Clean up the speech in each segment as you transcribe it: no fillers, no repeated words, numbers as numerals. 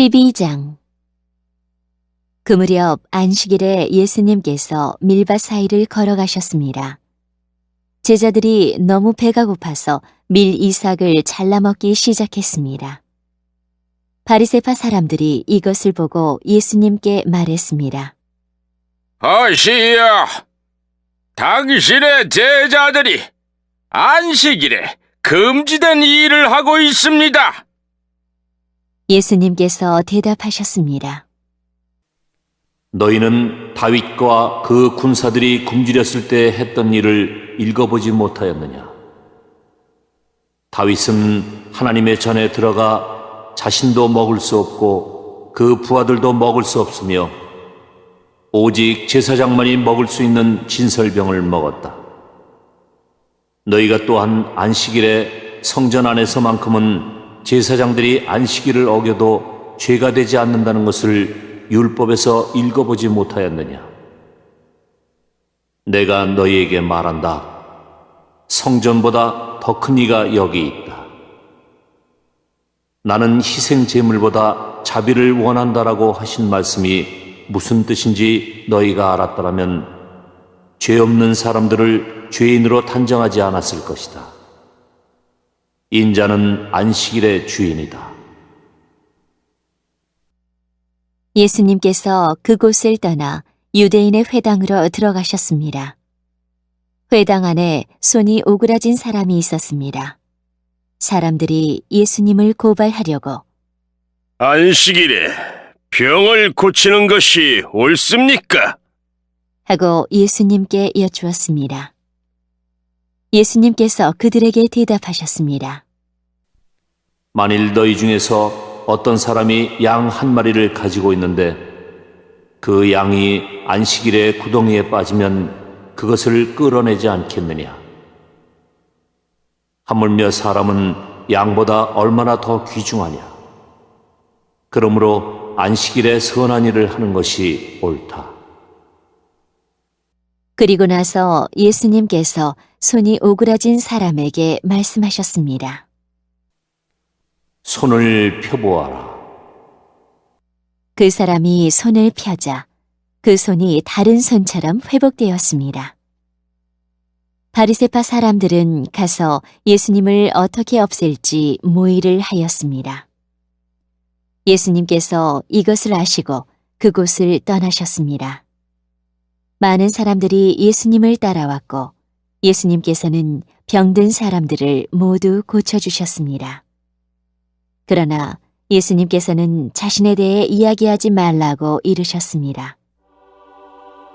12장. 그 무렵 안식일에 예수님께서 밀밭 사이를 걸어가셨습니다. 제자들이 너무 배가 고파서 밀 이삭을 잘라 먹기 시작했습니다. 바리새파 사람들이 이것을 보고 예수님께 말했습니다. 허시여, 당신의 제자들이 안식일에 금지된 일을 하고 있습니다. 예수님께서 대답하셨습니다. 너희는 다윗과 그 군사들이 굶주렸을 때 했던 일을 읽어보지 못하였느냐? 다윗은 하나님의 전에 들어가 자신도 먹을 수 없고 그 부하들도 먹을 수 없으며 오직 제사장만이 먹을 수 있는 진설병을 먹었다. 너희가 또한 안식일에 성전 안에서만큼은 제사장들이 안식일을 어겨도 죄가 되지 않는다는 것을 율법에서 읽어보지 못하였느냐? 내가 너희에게 말한다. 성전보다 더 큰 이가 여기 있다. 나는 희생 제물보다 자비를 원한다라고 하신 말씀이 무슨 뜻인지 너희가 알았더라면 죄 없는 사람들을 죄인으로 단정하지 않았을 것이다. 인자는 안식일의 주인이다. 예수님께서 그곳을 떠나 유대인의 회당으로 들어가셨습니다. 회당 안에 손이 오그라진 사람이 있었습니다. 사람들이 예수님을 고발하려고 안식일에 병을 고치는 것이 옳습니까? 하고 예수님께 여쭈었습니다. 예수님께서 그들에게 대답하셨습니다. 만일 너희 중에서 어떤 사람이 양 한 마리를 가지고 있는데 그 양이 안식일에 구덩이에 빠지면 그것을 끌어내지 않겠느냐? 하물며 사람은 양보다 얼마나 더 귀중하냐? 그러므로 안식일에 선한 일을 하는 것이 옳다. 그리고 나서 예수님께서 손이 오그라진 사람에게 말씀하셨습니다. 손을 펴보아라. 그 사람이 손을 펴자 그 손이 다른 손처럼 회복되었습니다. 바리새파 사람들은 가서 예수님을 어떻게 없앨지 모의를 하였습니다. 예수님께서 이것을 아시고 그곳을 떠나셨습니다. 많은 사람들이 예수님을 따라왔고 예수님께서는 병든 사람들을 모두 고쳐주셨습니다. 그러나 예수님께서는 자신에 대해 이야기하지 말라고 이르셨습니다.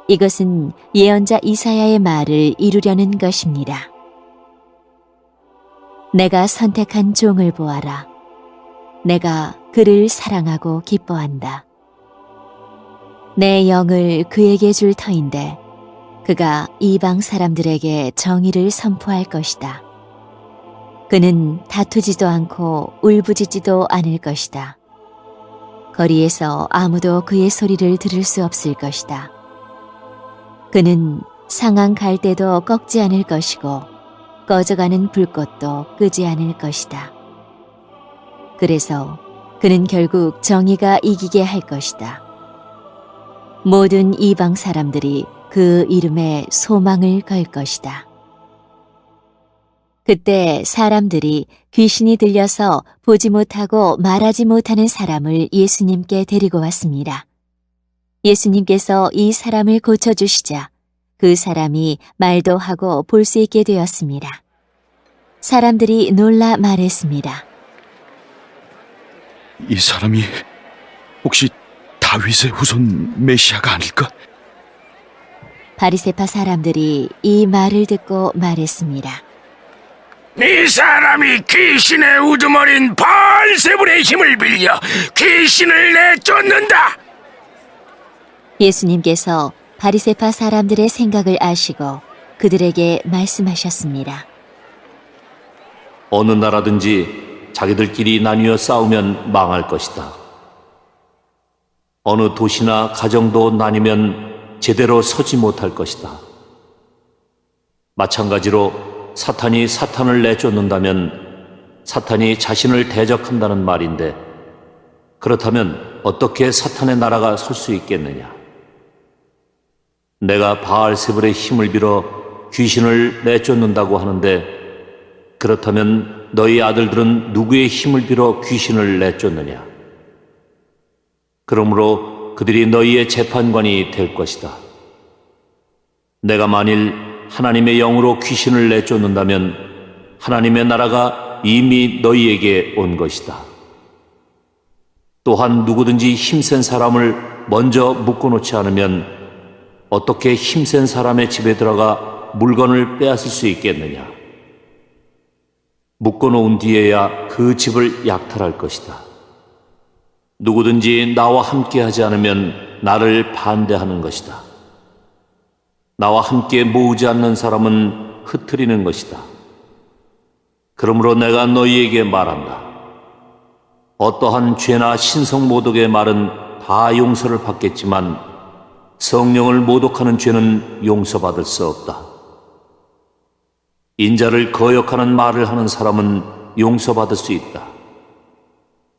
이것은 예언자 이사야의 말을 이루려는 것입니다. 내가 선택한 종을 보아라. 내가 그를 사랑하고 기뻐한다. 내 영을 그에게 줄 터인데 그가 이방 사람들에게 정의를 선포할 것이다. 그는 다투지도 않고 울부짖지도 않을 것이다. 거리에서 아무도 그의 소리를 들을 수 없을 것이다. 그는 상한 갈대도 꺾지 않을 것이고 꺼져가는 불꽃도 끄지 않을 것이다. 그래서 그는 결국 정의가 이기게 할 것이다. 모든 이방 사람들이 그 이름에 소망을 걸 것이다. 그때 사람들이 귀신이 들려서 보지 못하고 말하지 못하는 사람을 예수님께 데리고 왔습니다. 예수님께서 이 사람을 고쳐주시자 그 사람이 말도 하고 볼 수 있게 되었습니다. 사람들이 놀라 말했습니다. 이 사람이 혹시 다윗의 후손 메시아가 아닐까? 바리새파 사람들이 이 말을 듣고 말했습니다. 이 사람이 귀신의 우두머린 바알세불의 힘을 빌려 귀신을 내쫓는다. 예수님께서 바리새파 사람들의 생각을 아시고 그들에게 말씀하셨습니다. 어느 나라든지 자기들끼리 나뉘어 싸우면 망할 것이다. 어느 도시나 가정도 나뉘면 제대로 서지 못할 것이다. 마찬가지로 사탄이 사탄을 내쫓는다면 사탄이 자신을 대적한다는 말인데 그렇다면 어떻게 사탄의 나라가 설 수 있겠느냐? 내가 바알세불의 힘을 빌어 귀신을 내쫓는다고 하는데 그렇다면 너희 아들들은 누구의 힘을 빌어 귀신을 내쫓느냐? 그러므로 그들이 너희의 재판관이 될 것이다. 내가 만일 하나님의 영으로 귀신을 내쫓는다면 하나님의 나라가 이미 너희에게 온 것이다. 또한 누구든지 힘센 사람을 먼저 묶어놓지 않으면 어떻게 힘센 사람의 집에 들어가 물건을 빼앗을 수 있겠느냐? 묶어놓은 뒤에야 그 집을 약탈할 것이다. 누구든지 나와 함께하지 않으면 나를 반대하는 것이다. 나와 함께 모으지 않는 사람은 흩트리는 것이다. 그러므로 내가 너희에게 말한다. 어떠한 죄나 신성모독의 말은 다 용서를 받겠지만 성령을 모독하는 죄는 용서받을 수 없다. 인자를 거역하는 말을 하는 사람은 용서받을 수 있다.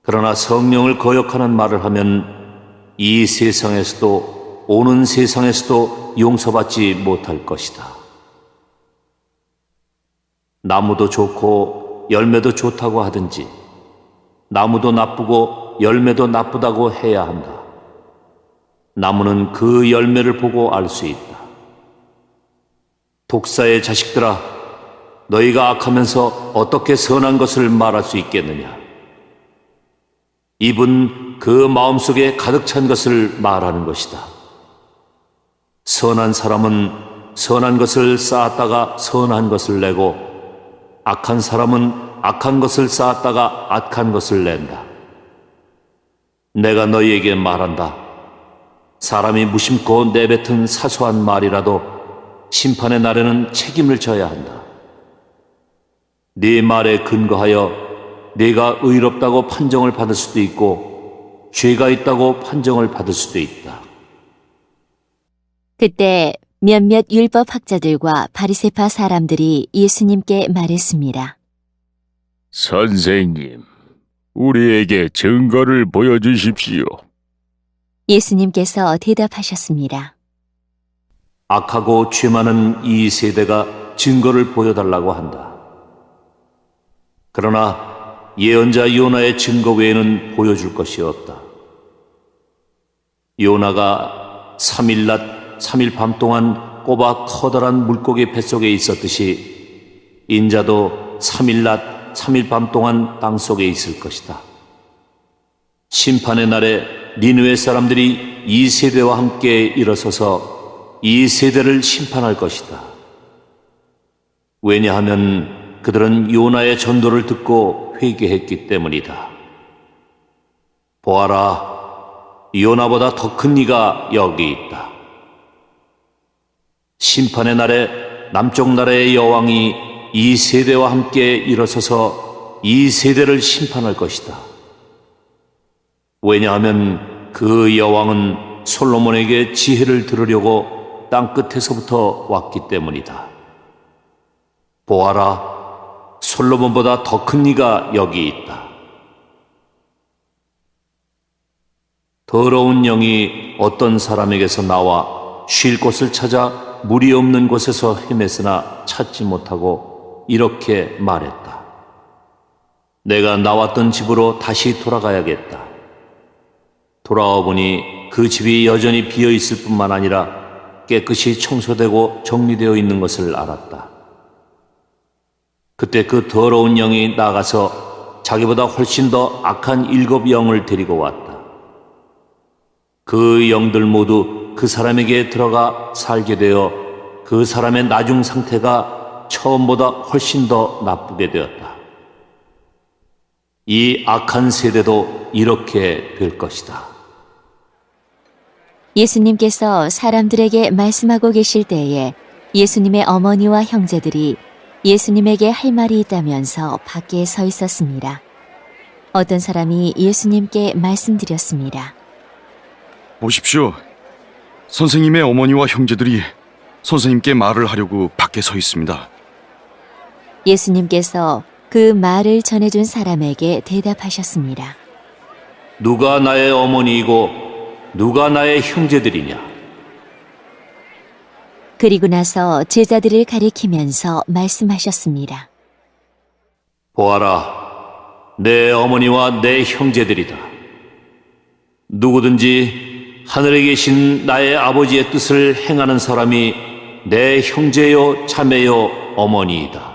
그러나 성령을 거역하는 말을 하면 이 세상에서도 오는 세상에서도 용서받지 못할 것이다. 나무도 좋고 열매도 좋다고 하든지 나무도 나쁘고 열매도 나쁘다고 해야 한다. 나무는 그 열매를 보고 알 수 있다. 독사의 자식들아, 너희가 악하면서 어떻게 선한 것을 말할 수 있겠느냐? 입은 그 마음속에 가득 찬 것을 말하는 것이다. 선한 사람은 선한 것을 쌓았다가 선한 것을 내고 악한 사람은 악한 것을 쌓았다가 악한 것을 낸다. 내가 너희에게 말한다. 사람이 무심코 내뱉은 사소한 말이라도 심판의 날에는 책임을 져야 한다. 네 말에 근거하여 네가 의롭다고 판정을 받을 수도 있고 죄가 있다고 판정을 받을 수도 있다. 그때 몇몇 율법학자들과 바리새파 사람들이 예수님께 말했습니다. 선생님, 우리에게 증거를 보여주십시오. 예수님께서 대답하셨습니다. 악하고 죄 많은 이 세대가 증거를 보여달라고 한다. 그러나 예언자 요나의 증거 외에는 보여줄 것이 없다. 요나가 3일 낮 3일 밤 동안 꼬박 커다란 물고기 뱃속에 있었듯이 인자도 3일 낮 3일 밤 동안 땅속에 있을 것이다. 심판의 날에 니느웨 사람들이 이 세대와 함께 일어서서 이 세대를 심판할 것이다. 왜냐하면 그들은 요나의 전도를 듣고 회개했기 때문이다. 보아라, 요나보다 더 큰 이가 여기 있다. 심판의 날에 남쪽 나라의 여왕이 이 세대와 함께 일어서서 이 세대를 심판할 것이다. 왜냐하면 그 여왕은 솔로몬에게 지혜를 들으려고 땅끝에서부터 왔기 때문이다. 보아라, 솔로몬보다 더 큰 이가 여기 있다. 더러운 영이 어떤 사람에게서 나와 쉴 곳을 찾아 물이 없는 곳에서 헤맸으나 찾지 못하고 이렇게 말했다. 내가 나왔던 집으로 다시 돌아가야겠다. 돌아와 보니 그 집이 여전히 비어 있을 뿐만 아니라 깨끗이 청소되고 정리되어 있는 것을 알았다. 그때 그 더러운 영이 나가서 자기보다 훨씬 더 악한 7 영을 데리고 왔다. 그 영들 모두 그 사람에게 들어가 살게 되어 그 사람의 나중 상태가 처음보다 훨씬 더 나쁘게 되었다. 이 악한 세대도 이렇게 될 것이다. 예수님께서 사람들에게 말씀하고 계실 때에 예수님의 어머니와 형제들이 예수님에게 할 말이 있다면서 밖에 서 있었습니다. 어떤 사람이 예수님께 말씀드렸습니다. 보십시오. 선생님의 어머니와 형제들이 선생님께 말을 하려고 밖에 서 있습니다. 예수님께서 그 말을 전해준 사람에게 대답하셨습니다. 누가 나의 어머니이고 누가 나의 형제들이냐? 그리고 나서 제자들을 가리키면서 말씀하셨습니다. 보아라, 내 어머니와 내 형제들이다. 누구든지 하늘에 계신 나의 아버지의 뜻을 행하는 사람이 내 형제요 자매요 어머니이다.